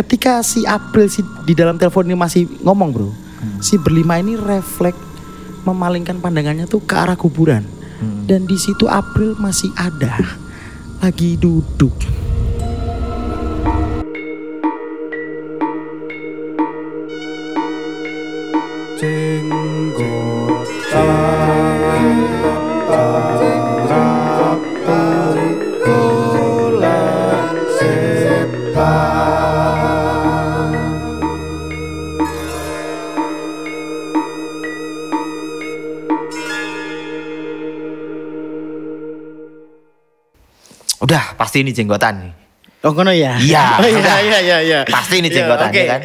ketika si April di dalam telepon ini masih ngomong bro, si berlima ini refleks memalingkan pandangannya tuh ke arah kuburan. Dan di situ April masih ada, lagi duduk. Udah pasti ini jenggotan nih. Oh kono ya? Iya. Iya. Pasti ini jenggotan okay. kan.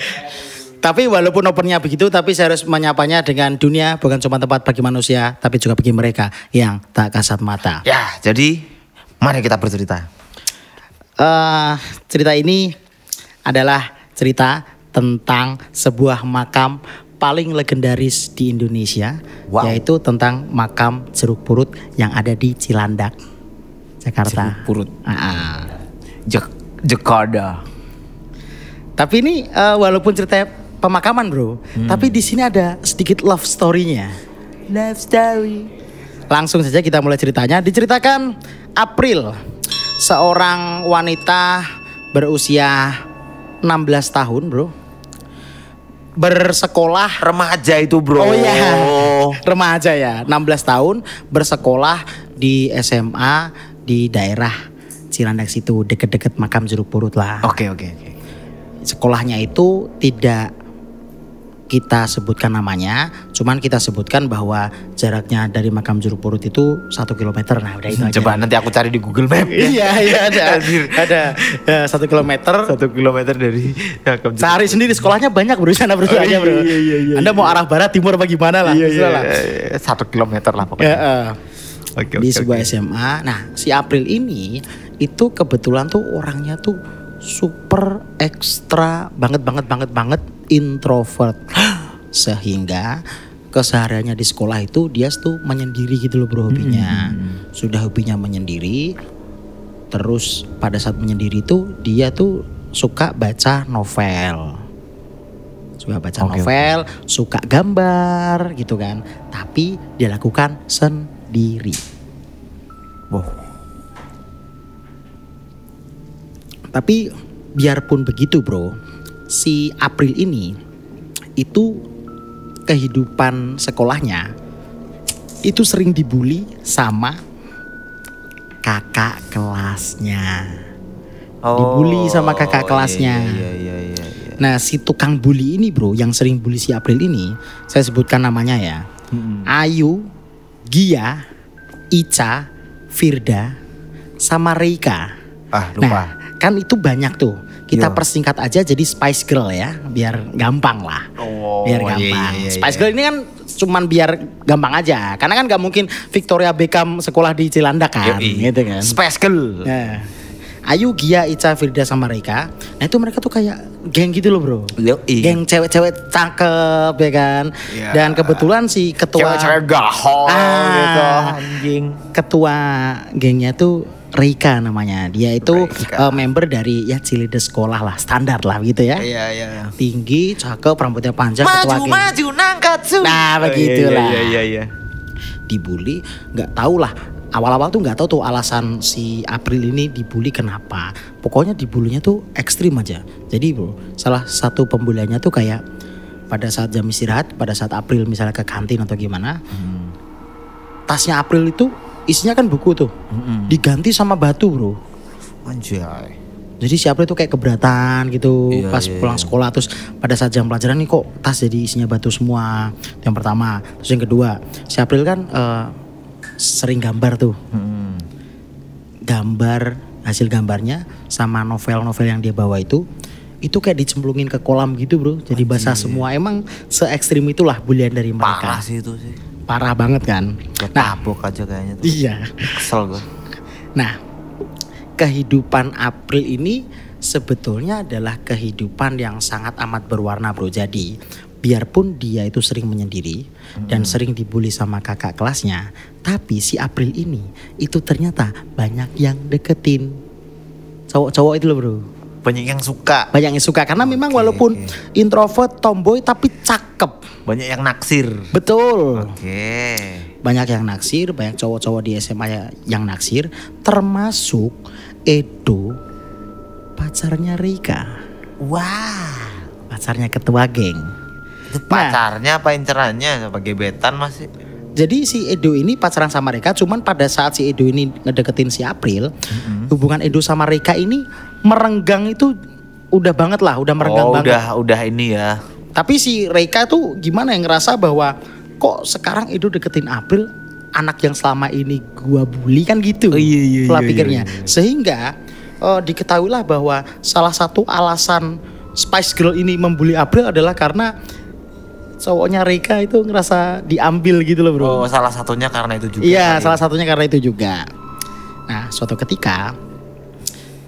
Tapi walaupun opennya begitu, tapi saya harus menyapanya dengan dunia bukan cuma tempat bagi manusia, tapi juga bagi mereka yang tak kasat mata. Ya, jadi mari kita bercerita. Cerita ini adalah cerita tentang sebuah makam paling legendaris di Indonesia, yaitu tentang makam Jeruk Purut yang ada di Cilandak, Jakarta. Jeruk Purut. Jakarta. Tapi ini walaupun ceritanya pemakaman bro, tapi di sini ada sedikit love story-nya. Love story. Langsung saja kita mulai ceritanya. Diceritakan April, seorang wanita berusia 16 tahun bro, bersekolah. Remaja itu bro. Oh iya, remaja ya, 16 tahun bersekolah di SMA di daerah Cilandak situ, deket-deket makam Jeruk Purut lah. Oke. Sekolahnya itu tidak kita sebutkan namanya, cuman kita sebutkan bahwa jaraknya dari makam Jeruk Purut itu 1 kilometer. Nah udah itu aja. Coba nanti aku cari di Google Map. Iya ada 1 kilometer. 1 kilometer dari makam Jeruk. Cari sendiri, sekolahnya banyak bro, sana bro aja bro. Iya. Anda mau arah barat, timur, apa gimana lah. Iya. 1 kilometer lah pokoknya. Di sebuah SMA. Nah si April ini itu kebetulan tuh orangnya tuh super ekstra banget introvert. Sehingga kesehariannya di sekolah itu dia tuh menyendiri gitu loh bro hobinya. Sudah hobinya menyendiri. Terus pada saat menyendiri tuh dia tuh suka baca novel. Suka gambar gitu kan. Tapi dia lakukan sendiri. Wow. Tapi biarpun begitu bro, si April ini itu kehidupan sekolahnya itu sering dibully sama kakak kelasnya. Dibully sama kakak kelasnya. Iya. Nah si tukang bully ini bro, yang sering bully si April ini, saya sebutkan namanya ya. Ayu, Gia, Ica, Firda, sama Reika. Lupa. Nah kan itu banyak tuh. Kita persingkat aja jadi Spice Girl ya, biar gampang lah. Biar gampang. Spice Girl ini kan cuman biar gampang aja. Karena kan gak mungkin Victoria Beckham sekolah di Cilandak kan. Gitu kan. Spice Girl. Nah, Ayu, Gia, Ica, Firda, sama Reika. Nah itu mereka tuh kayak geng gitu loh bro. Geng cewek-cewek cakep ya kan. Dan kebetulan si ketua cewek-cewek gahol gitu anjing. Ketua gengnya tuh Reika namanya. Dia itu member dari ya Ciledes sekolah lah, standar lah gitu ya. Iya. Tinggi, cakep, rambutnya panjang, maju nangkatsu. Nah begitulah. Iya. Dibully, nggak tahu lah. Awal-awal tuh nggak tahu tuh alasan si April ini dibully kenapa. Pokoknya dibulinya tuh ekstrim aja. Jadi bro, salah satu pembuliannya tuh kayak pada saat jam istirahat, pada saat April misalnya ke kantin atau gimana, tasnya April itu isinya kan buku tuh, diganti sama batu bro. Anjay. Jadi si April tuh kayak keberatan gitu pas pulang sekolah. Terus pada saat jam pelajaran nih kok tas jadi isinya batu semua. Yang pertama. Terus yang kedua, si April kan sering gambar tuh. Gambar, hasil gambarnya sama novel-novel yang dia bawa itu kayak dicemplungin ke kolam gitu bro. Jadi basah semua. Emang se ekstrim itulah bulian dari mereka. Parah sih itu sih. Parah banget kan. Tabok aja kayaknya tuh. Iya. Kesel gue. Nah, kehidupan April ini sebetulnya adalah kehidupan yang sangat amat berwarna bro. Jadi biarpun dia itu sering menyendiri dan sering dibully sama kakak kelasnya, tapi si April ini itu ternyata banyak yang deketin. Cowok-cowok itu loh bro. Banyak yang suka. Banyak yang suka karena memang walaupun introvert, tomboy tapi cakep. Banyak yang naksir. Betul. Oke. Banyak yang naksir, banyak cowok-cowok di SMA yang naksir, termasuk Edo, pacarnya Rika. Wah. Pacarnya ketua geng. Itu pacarnya apa incerannya? Apa gebetan masih? Jadi si Edo ini pacaran sama Rika, cuman pada saat si Edo ini ngedeketin si April, hubungan Edo sama Rika ini merenggang itu udah banget lah, udah merenggang banget. Udah ini ya. Tapi si Rika tuh gimana yang ngerasa bahwa kok sekarang Edo deketin April, anak yang selama ini gua bully kan gitu. Iya, pola pikirnya. Sehingga diketahuilah bahwa salah satu alasan Spice Girl ini membuli April adalah karena cowoknya Rika itu ngerasa diambil gitu loh bro. Oh, salah satunya karena itu juga. Iya, salah satunya karena itu juga. Nah, suatu ketika.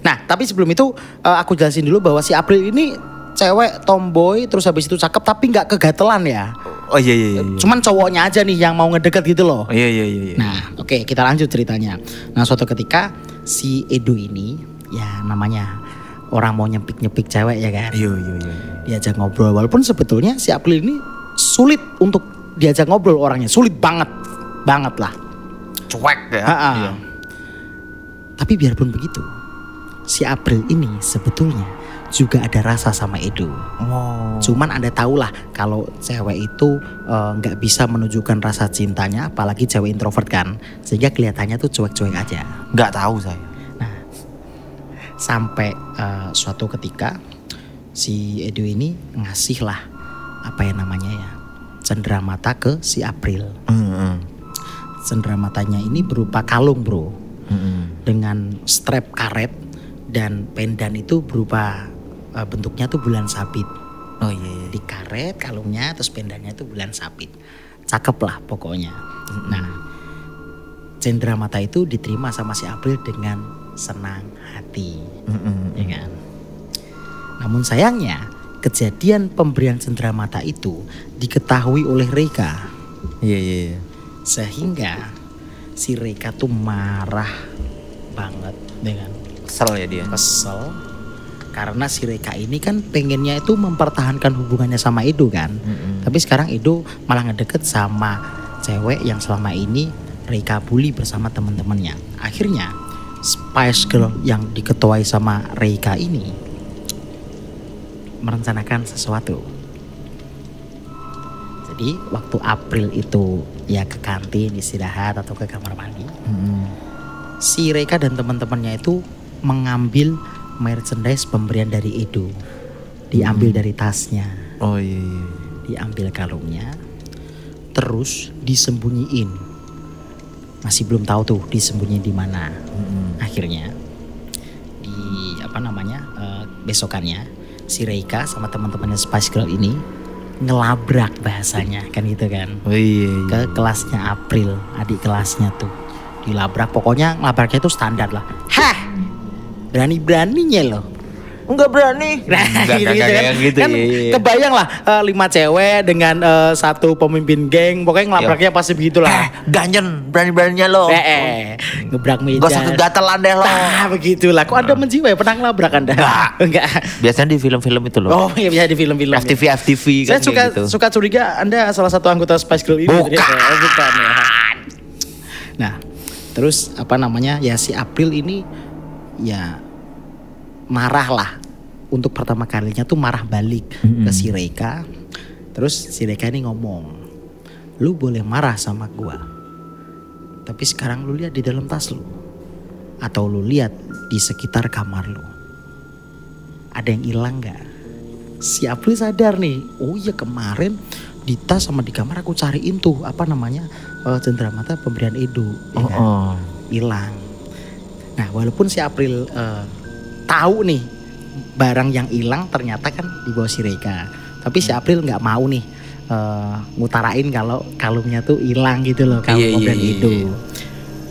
Nah, tapi sebelum itu aku jelasin dulu bahwa si April ini cewek tomboy, terus habis itu cakep tapi nggak kegatelan ya. Oh iya. Cuman cowoknya aja nih yang mau ngedeket gitu loh. Oh, iya. Nah, oke, kita lanjut ceritanya. Nah, suatu ketika si Edo ini, ya namanya orang mau nyepik cewek ya kan. Iya. Diajak ngobrol, walaupun sebetulnya si April ini sulit untuk diajak ngobrol orangnya, sulit banget lah. Cuek ya. Iya. Tapi biarpun begitu, si April ini sebetulnya juga ada rasa sama Edo. Oh. Cuman Anda tahulah kalau cewek itu nggak bisa menunjukkan rasa cintanya, apalagi cewek introvert kan, sehingga kelihatannya tuh cuek-cuek aja. Nggak tahu saya. Nah, sampai suatu ketika si Edo ini ngasih lah apa yang namanya ya, cenderamata ke si April. Cenderamata ini berupa kalung bro, dengan strap karet dan pendan itu berupa bentuknya tuh bulan sabit. Oh iya. Di karet kalungnya terus pendannya tuh bulan sabit. Cakep lah pokoknya. Nah, cenderamata itu diterima sama si April dengan senang hati, ya kan. Namun sayangnya kejadian pemberian cenderamata itu diketahui oleh Rika. Iya. Sehingga si Rika tuh marah banget dengan Kesel ya dia. kesel karena si Rika ini kan pengennya itu mempertahankan hubungannya sama Edo kan. Tapi sekarang Edo malah ngedeket sama cewek yang selama ini Rika bully bersama teman-temannya. Akhirnya Spice Girl yang diketuai sama Rika ini merencanakan sesuatu. Jadi waktu April itu ya ke kantin istirahat atau ke kamar mandi, si Rika dan teman-temannya itu mengambil merchandise pemberian dari Edo, diambil dari tasnya. Oh iya. Diambil kalungnya, terus disembunyiin. Masih belum tahu tuh disembunyiin di mana. Akhirnya di besokannya si Reika sama teman-temannya Spice Girl ini ngelabrak bahasanya kan gitu kan. Oh iya. Ke kelasnya April, adik kelasnya tuh. Dilabrak, pokoknya ngelabraknya itu standar lah. Hah, berani-beraninya loh. Enggak berani. Nah, gitu kan iya. Kebayang lah 5 cewek dengan satu pemimpin geng, pokoknya ngelabraknya pasti begitulah. Ganjen, berani-beraninya lo. Ngebrak meja. Gak satu gatelan deh lo. Nah, begitulah. Kok Anda menjiwai pernah ngelabrak Anda? Enggak. Biasanya di film-film itu loh. Oh iya, bisa di film-film. FTV Saya kan gitu. suka curiga Anda salah satu anggota Spice Girl ini. Bukan. Bukan ya. Nah, terus ya si April ini ya marah lah. Untuk pertama kalinya tuh marah balik ke si Reika. Terus si Reika ini ngomong, lu boleh marah sama gua, tapi sekarang lu lihat di dalam tas lu, atau lu lihat di sekitar kamar lu, ada yang hilang gak? Si April sadar nih, oh iya kemarin di tas sama di kamar aku cariin tuh cenderamata pemberian Edo, hilang. Nah walaupun si April tahu nih barang yang hilang ternyata kan di bawah si Reika, tapi si April nggak mau nih ngutarain kalau kalungnya tuh hilang gitu loh, kalung pemberian Edo.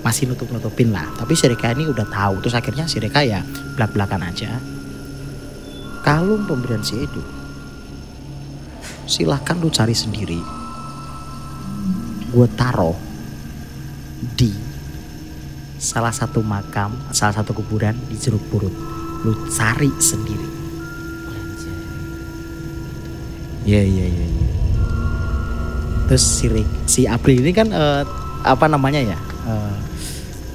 Masih nutup-nutupin lah, tapi si Reika ini udah tahu. Terus akhirnya si Reika ya belak-belakan aja, kalung pemberian si Edo silahkan lu cari sendiri, gue taruh di salah satu makam, salah satu kuburan di Jeruk Purut. lu cari sendiri. Iya. Terus si April ini kan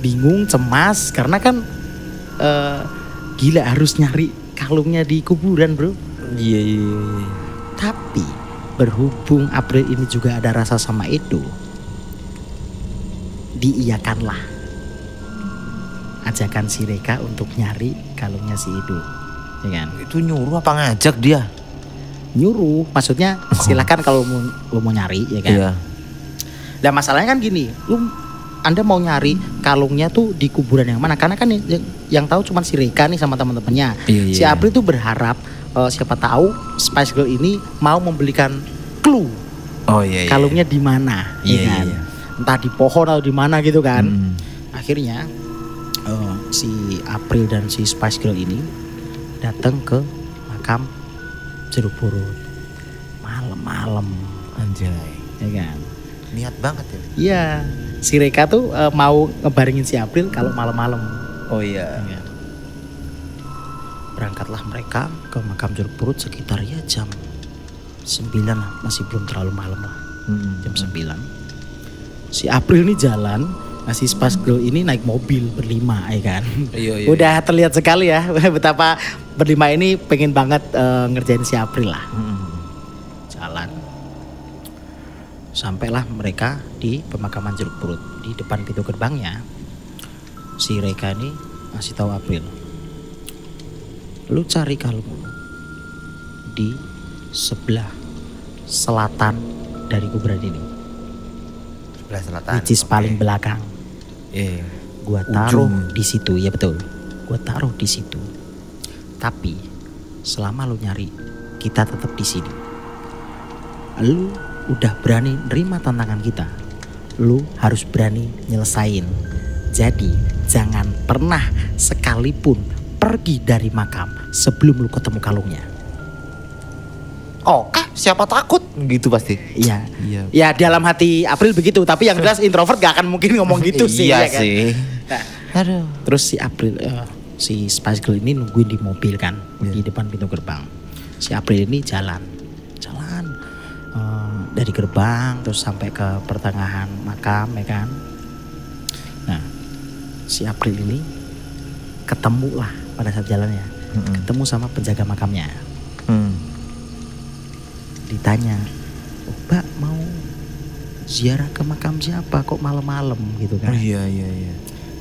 bingung, cemas karena kan gila harus nyari kalungnya di kuburan, bro. Iya. Tapi berhubung April ini juga ada rasa sama Edo, diiyakanlah ajakan si Reka untuk nyari kalungnya si Edo, ya kan? Itu nyuruh apa ngajak dia? Nyuruh, maksudnya silakan kalau lu mau nyari, ya kan? Iya. Nah masalahnya kan gini, Anda mau nyari kalungnya tuh di kuburan yang mana? Karena kan yang tahu cuma si Reka nih sama teman-temannya. Iya. Si April tuh berharap siapa tahu Spice Girl ini mau membelikan clue. Oh iya. Kalungnya di mana? Iya, ya kan? iya. Entah di pohon atau di mana gitu kan. Akhirnya si April dan si Spice Girl ini datang ke makam Jeruk Purut malam-malam, Anjay. ya kan? Niat banget ya. Iya, si Reka tuh mau ngebaringin si April kalau malam-malam. Oh iya. Ya. Berangkatlah mereka ke makam Jeruk Purut sekitar ya jam 9 lah, masih belum terlalu malam lah. Jam 9. Si April ini jalan, si Spice Girl ini naik mobil berlima, ya kan? Iya. Udah terlihat sekali ya betapa berlima ini pengen banget ngerjain si April lah. Jalan. Sampailah mereka di pemakaman Jeruk Purut. Di depan pintu gerbangnya si Reka ini ngasih tahu April, lu cari kalung lu di sebelah selatan dari kuburan ini. Sebelah selatan. Which is paling belakang. Iya. Gua taruh di situ, ya betul. Gua taruh di situ. Tapi selama lu nyari, kita tetap di sini. Lu udah berani nerima tantangan kita, lu harus berani nyelesain. Jadi jangan pernah sekalipun pergi dari makam sebelum lu ketemu kalungnya. Oke, siapa takut gitu pasti. Iya. Ya dalam hati April begitu, tapi yang jelas introvert gak akan mungkin ngomong gitu sih. Iya ya kan? sih. Nah, Aduh. terus si April, si Spice Girl ini nungguin di mobil kan, di depan pintu gerbang. Si April ini jalan dari gerbang terus sampai ke pertengahan makam, ya kan. Nah, si April ini ketemu lah pada saat jalannya, ketemu sama penjaga makamnya. Ditanya, oh, Mbak mau ziarah ke makam siapa kok malam-malam gitu kan? Oh, iya.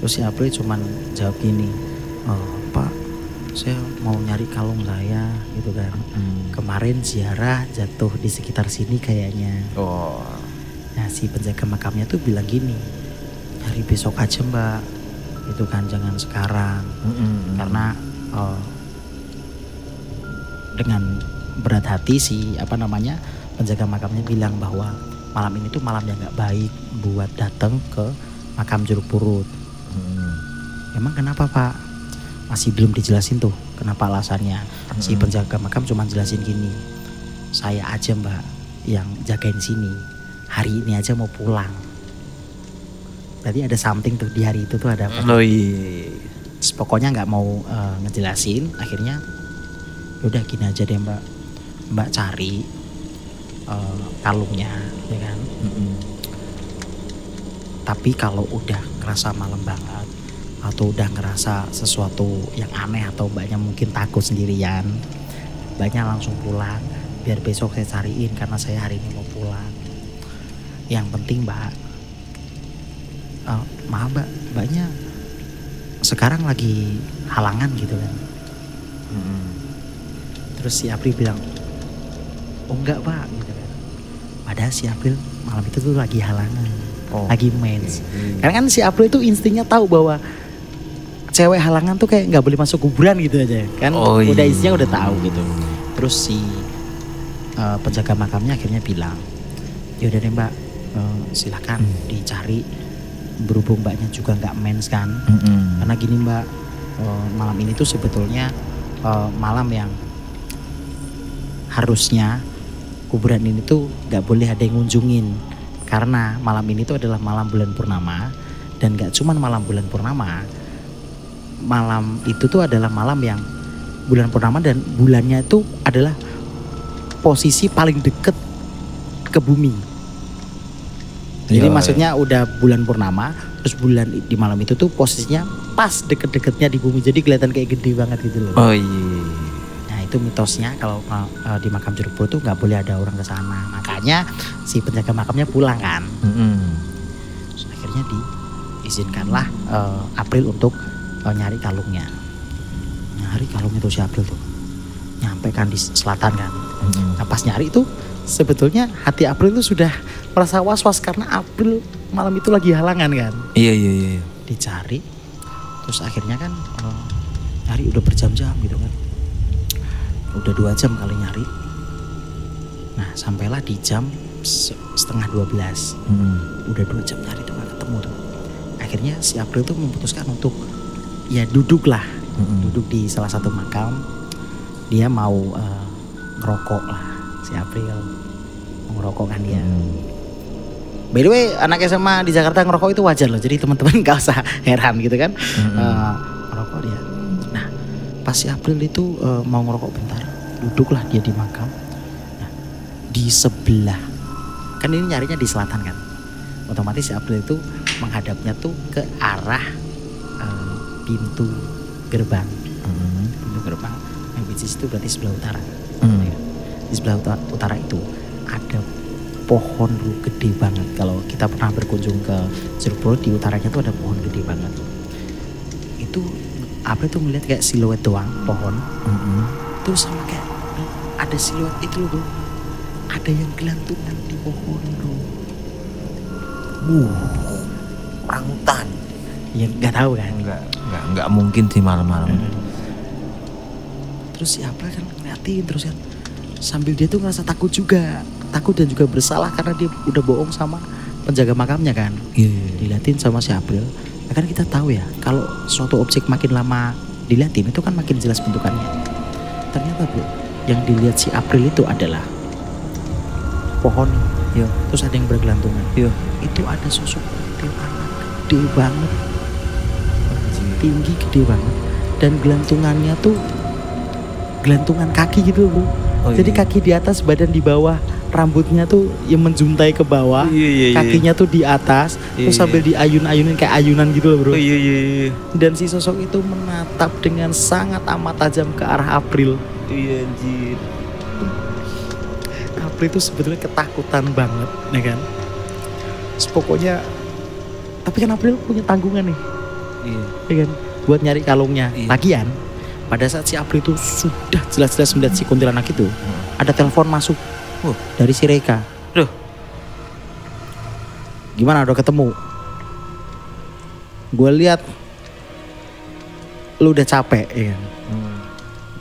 Terus si April cuman jawab gini, Pak, saya mau nyari kalung saya gitu kan. Kemarin ziarah jatuh di sekitar sini kayaknya. Oh. Nah si penjaga makamnya tuh bilang gini, hari besok aja Mbak, gitu kan, jangan sekarang. Karena dengan berat hati si penjaga makamnya bilang bahwa malam ini tuh malam yang gak baik buat datang ke makam Jeruk Purut. Emang kenapa Pak? Masih belum dijelasin tuh kenapa alasannya. Si penjaga makam cuma jelasin gini, saya aja Mbak yang jagain sini, hari ini aja mau pulang. Berarti ada something tuh di hari itu tuh ada apa? Oh iya. Pokoknya nggak mau ngejelasin. Akhirnya udah gini aja deh Mbak cari kalungnya, ya kan. Tapi kalau udah ngerasa malam banget atau udah ngerasa sesuatu yang aneh atau Mbaknya mungkin takut sendirian, Mbaknya langsung pulang, biar besok saya cariin karena saya hari ini mau pulang. Yang penting Mbak, maaf Mbaknya sekarang lagi halangan gitu kan. Terus si April bilang, oh enggak Pak gitu kan. Padahal si April malam itu tuh lagi halangan, lagi mens. Karena kan si April itu instingnya tahu bahwa cewek halangan tuh kayak nggak boleh masuk kuburan gitu aja kan. Udah isinya udah tahu gitu. Terus si penjaga makamnya akhirnya bilang, yaudah deh Mbak, silakan dicari, berhubung Mbaknya juga nggak mens kan. Karena gini Mbak, malam ini tuh sebetulnya malam yang harusnya kuburan ini tuh nggak boleh ada yang ngunjungin, karena malam ini tuh adalah malam bulan purnama. Dan nggak cuman malam bulan purnama, malam itu tuh adalah malam yang bulan purnama dan bulannya itu adalah posisi paling deket ke bumi. Jadi maksudnya udah bulan purnama, terus bulan di malam itu tuh posisinya pas deket-deketnya di bumi, jadi kelihatan kayak gede banget gitu loh. Oh iya. Nah itu mitosnya kalau di makam Jeruk Purut tuh nggak boleh ada orang ke sana. Makanya si penjaga makamnya pulang kan. Terus akhirnya diizinkanlah April untuk nyari kalungnya. Nyari kalungnya tuh si April tuh. Nyampe kan di selatan kan. Nah pas nyari itu sebetulnya hati April itu sudah merasa was-was karena April malam itu lagi halangan kan. Iya. Dicari, terus akhirnya kan nyari udah berjam-jam gitu kan. Udah 2 jam kali nyari. Nah sampailah di jam setengah 12. Udah 2 jam nyari tuh gak ketemu tuh. Akhirnya si April tuh memutuskan untuk ya duduk lah. Duduk di salah satu makam. Dia mau ngerokok lah si April. Mau ngerokok kan dia. By the way anak SMA di Jakarta ngerokok itu wajar loh. Jadi teman-teman gak usah heran gitu kan. Ngerokok dia. Nah pas si April itu mau ngerokok bentar. Duduklah dia di makam. Nah di sebelah. Kan ini nyarinya di selatan kan. Otomatis si April itu menghadapnya tuh ke arah pintu gerbang. Pintu gerbang. Yang which is itu berarti sebelah utara. Di sebelah utara itu ada pohon gede banget. Kalau kita pernah berkunjung ke Jeruk Purut di utaranya tuh ada pohon gede banget. Itu April tuh melihat kayak siluet doang pohon. Terus sama kayak ada siluet itu loh bro. Ada yang gelantungan di pohon bro. Orangutan. Ya nggak tahu kan. Enggak mungkin sih malam-malam. Terus si April kan ngeliatin terus kan. Sambil dia tuh ngerasa takut juga. Takut dan juga bersalah karena dia udah bohong sama penjaga makamnya kan. Diliatin sama si April. Nah, kan kita tahu ya kalau suatu objek makin lama diliatin itu kan makin jelas bentukannya. Ternyata bro, yang dilihat si April itu adalah pohon. Terus ada yang bergelantungan. Itu ada sosok kuntilanak gede banget. Tinggi gede banget. Dan gelantungannya tuh gelantungan kaki gitu bro. Jadi kaki di atas, badan di bawah, rambutnya tuh yang menjuntai ke bawah, kakinya tuh di atas, terus sambil diayun-ayunin kayak ayunan gitu loh bro. Dan si sosok itu menatap dengan sangat amat tajam ke arah April. Anjir. April itu sebetulnya ketakutan banget, ya kan? Terus pokoknya, tapi kan April punya tanggungan nih, ya kan? Buat nyari kalungnya. Lagian pada saat si April itu sudah jelas-jelas melihat si kuntilanak itu, ada telepon masuk dari si Reka. Gimana udah ketemu? Gue lihat lu udah capek ya kan?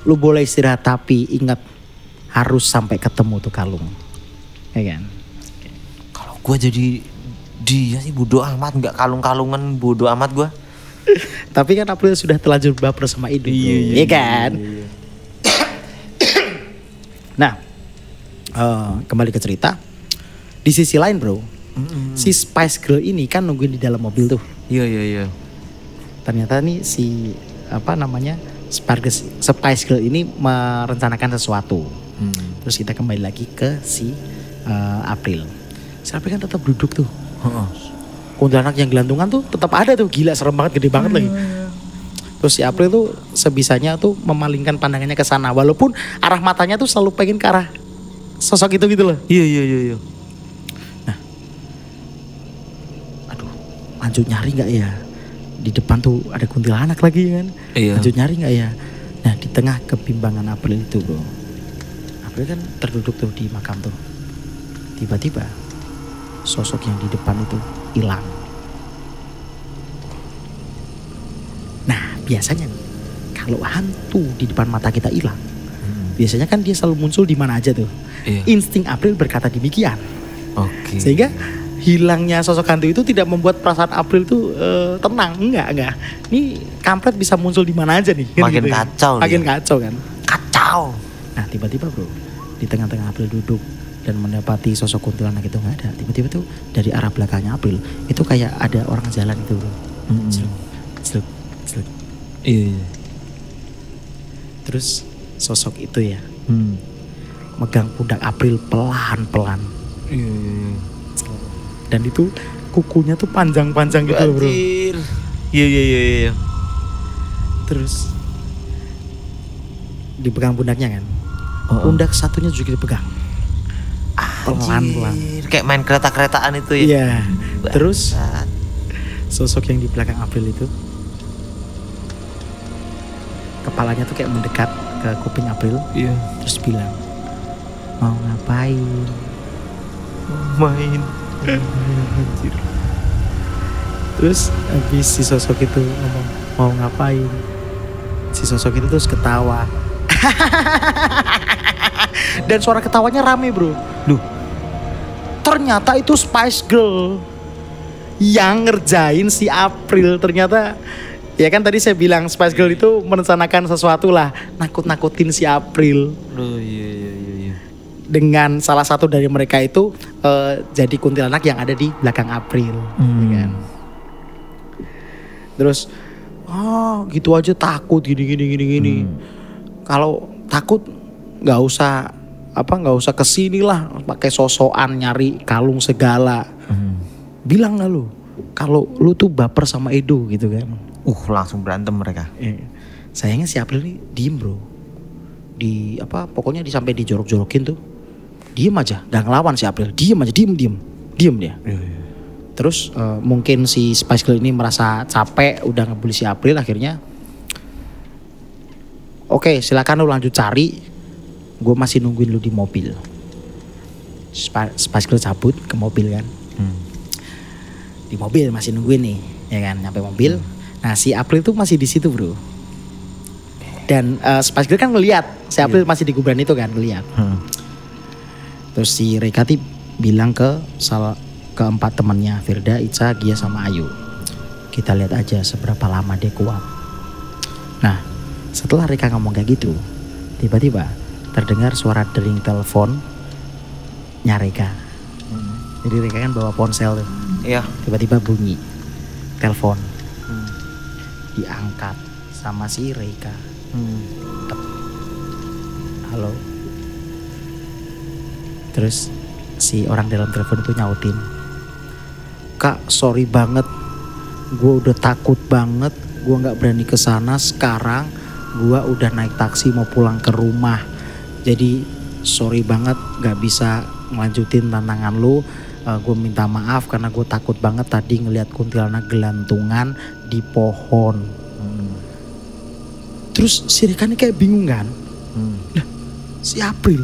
Lu boleh istirahat tapi ingat harus sampai ketemu tuh kalung. Ya kan? Kalau gue jadi dia sih bodo amat, nggak kalung-kalungan bodo amat gue. Tapi kan April sudah terlanjur baper sama hidup. Iya kan? Nah, kembali ke cerita. Di sisi lain bro, si Spice Girl ini kan nungguin di dalam mobil tuh. Iya. Ternyata nih si Spice Girl ini merencanakan sesuatu. Terus kita kembali lagi ke si April. Si April kan tetap duduk tuh. Kuntilanak yang gelantungan tuh tetap ada tuh, gila serem banget, gede banget lagi. Terus si April tuh sebisanya tuh memalingkan pandangannya ke sana, walaupun arah matanya tuh selalu pengen ke arah sosok itu gitu loh. Iya. Nah, aduh, lanjut nyari nggak ya? Di depan tuh ada kuntilanak lagi kan? Lanjut nyari nggak ya? Nah, di tengah kebimbangan April itu bro, April kan terduduk tuh di makam tuh. Tiba-tiba sosok yang di depan itu hilang. Nah biasanya nih, kalau hantu di depan mata kita hilang, biasanya kan dia selalu muncul di mana aja tuh. Insting April berkata demikian. Sehingga hilangnya sosok hantu itu tidak membuat perasaan April tuh tenang. Enggak. Ini kampret bisa muncul di mana aja nih. Makin gitu. kacau. Makin kacau kan. Kacau. Nah tiba-tiba bro, di tengah-tengah April duduk dan mendapati sosok kuntilanak itu nggak ada. Tiba-tiba tuh dari arah belakangnya April itu kayak ada orang jalan gitu bro. Celuk. Iya. Terus sosok itu ya megang pundak April pelan-pelan. Iya. Dan itu kukunya tuh panjang-panjang gitu loh, bro. Anjir. Iya. Terus dipegang pundaknya kan. Oh. Pundak satunya juga dipegang. Pelan-pelan. Kayak main kereta-keretaan itu ya. Iya. Terus sosok yang di belakang April itu kepalanya tuh kayak mendekat ke kuping April. Iya. Terus bilang, mau ngapain? Main. Anjir. Terus habis si sosok itu ngomong mau ngapain, si sosok itu terus ketawa. Dan suara ketawanya rame, bro. Duh. Ternyata itu Spice Girl yang ngerjain si April. Ternyata ya kan tadi saya bilang Spice Girl itu merencanakan sesuatu lah, nakut-nakutin si April. Loh, iya. Dengan salah satu dari mereka itu jadi kuntilanak yang ada di belakang April, ya kan? Terus, gitu aja takut gini. Kalau takut nggak usah kesini lah, pakai sosokan nyari kalung segala. Bilang lah lu, kalau lu tuh baper sama Edo gitu kan? Langsung berantem mereka. Sayangnya si April ini diem, bro. Pokoknya sampai dijorok-jorokin tuh. Diem aja, gak ngelawan si April. Diem aja, diem dia. Terus mungkin si Spice Girl ini merasa capek udah ngebully si April, akhirnya oke, silakan lu lanjut cari, gue masih nungguin lu di mobil. Spice Girl cabut ke mobil kan. Di mobil masih nungguin nih, ya kan, nyampe mobil. Nah si April tuh masih di situ, bro. Dan Spice Girl kan ngeliat si April masih di kuburan itu kan, ngeliat. Terus si Rekati bilang keempat temannya, Firda, Ica, Gia sama Ayu, kita lihat aja seberapa lama dia kuat. Nah setelah Reka ngomong kayak gitu, tiba-tiba terdengar suara dering teleponnya Reka. Jadi Reka kan bawa ponsel tuh. Iya. Tiba-tiba bunyi telepon. Diangkat sama si Reka. Halo. Terus si orang dalam telepon itu nyautin, Kak, sorry banget, gue udah takut banget, gue nggak berani kesana. Sekarang gue udah naik taksi mau pulang ke rumah, jadi sorry banget nggak bisa ngelanjutin tantangan lu. Gue minta maaf karena gue takut banget tadi ngelihat kuntilanak gelantungan di pohon. Terus si Rika ini kayak bingung kan, lah si April.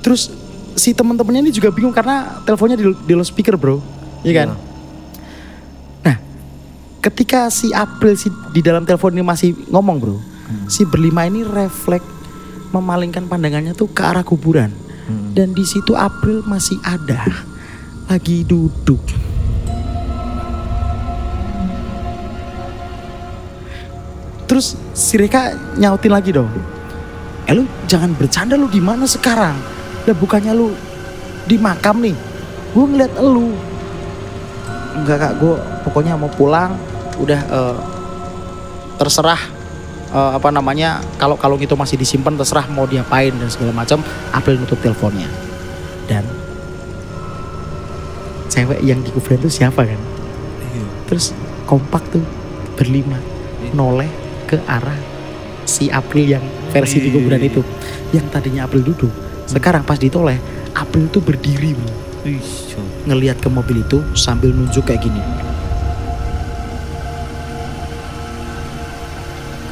Terus si teman-temannya ini juga bingung karena teleponnya di loudspeaker, bro, iya kan? Nah, ketika si April di dalam telepon ini masih ngomong, bro, si berlima ini refleks memalingkan pandangannya tuh ke arah kuburan. Dan di situ April masih ada, lagi duduk. Terus si Reka nyautin lagi dong, lu jangan bercanda, lu di mana sekarang? Lah bukannya lu di makam nih, gue ngeliat lu. Enggak kak, gue pokoknya mau pulang. Udah terserah kalau kalung itu masih disimpan, terserah mau diapain dan segala macam. April nutup teleponnya. Dan cewek yang di kuburan itu siapa kan? Terus kompak tuh berlima noleh ke arah si April yang versi di kuburan itu. Yang tadinya April duduk, sekarang pas ditoleh April tuh berdiri, bro. Ngelihat ke mobil itu sambil nunjuk kayak gini,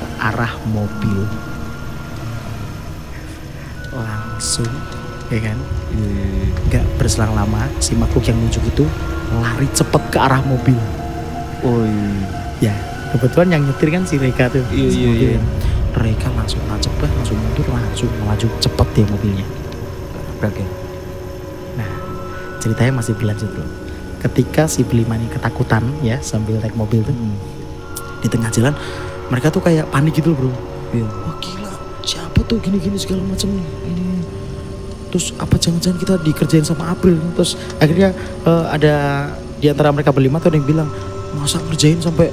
ke arah mobil. Langsung, ya kan? Gak berselang lama si makhluk yang nunjuk itu lari cepet ke arah mobil. Ya kebetulan yang nyetir kan si Reka tuh. Iya. Reka langsung nancep, langsung mundur, langsung melaju cepet dia mobilnya. Nah ceritanya masih berlanjut, bro. Ketika si berlima ini ketakutan ya sambil naik mobil tuh, di tengah jalan mereka tuh kayak panik gitu, bro. Wah gila, siapa tuh gini-gini segala macam nih. Terus apa jangan-jangan kita dikerjain sama April? Terus akhirnya ada di antara mereka berlima tuh ada yang bilang, masa ngerjain sampai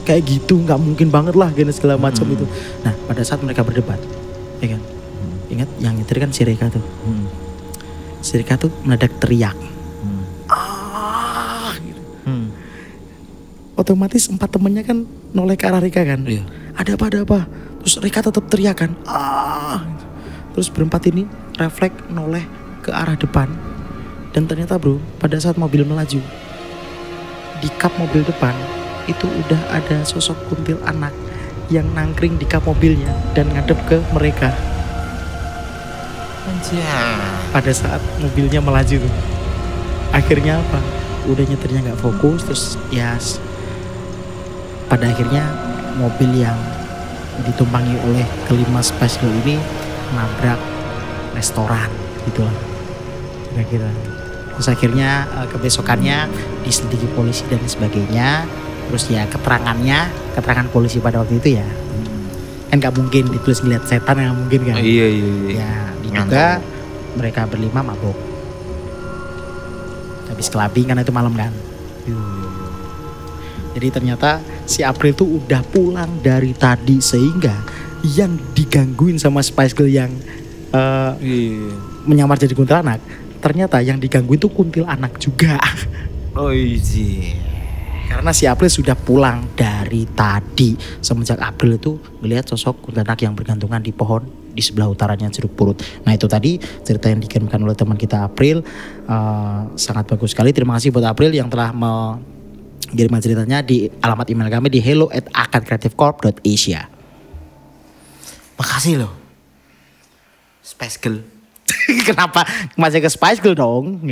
kayak gitu, nggak mungkin banget lah gini segala macam itu. Nah pada saat mereka berdebat, ya kan, ingat yang nyetir kan si Reka tuh. Si Reka tuh mendadak teriak, gitu. Otomatis 4 temennya kan noleh ke arah Reka kan. Iya. Ada apa? Terus Reka tetap teriak kan, gitu. Terus berempat ini refleks noleh ke arah depan. Dan ternyata bro, pada saat mobil melaju, di kap mobil depan itu udah ada sosok kuntil anak yang nangkring di kap mobilnya dan ngadep ke mereka. Anjir. Pada saat mobilnya melaju tuh, akhirnya apa? Udah nyetirnya nggak fokus, terus ya pada akhirnya mobil yang ditumpangi oleh kelima Spice Girl ini nabrak restoran gitu lah kira-kira. Terus akhirnya kebesokannya diselidiki polisi dan sebagainya. Terus ya keterangan polisi pada waktu itu ya kan gak mungkin ditulis ngeliat setan, yang mungkin kan. Iya. Ya diduga mereka berlima mabuk habis kelabing karena itu malam kan. Jadi ternyata si April tuh udah pulang dari tadi, sehingga yang digangguin sama Spice Girl yang menyamar jadi kuntilanak, ternyata yang digangguin tuh kuntilanak juga. Oh iya. Karena si April sudah pulang dari tadi. Semenjak April itu melihat sosok kuntilanak yang bergantungan di pohon di sebelah utaranya Jeruk Purut. Nah itu tadi cerita yang dikirimkan oleh teman kita April. Sangat bagus sekali. Terima kasih buat April yang telah mengirimkan ceritanya di alamat email kami di hello@akadcreativecorp.asia. Makasih loh Spice Girl. Kenapa masih ke Spice Girl dong?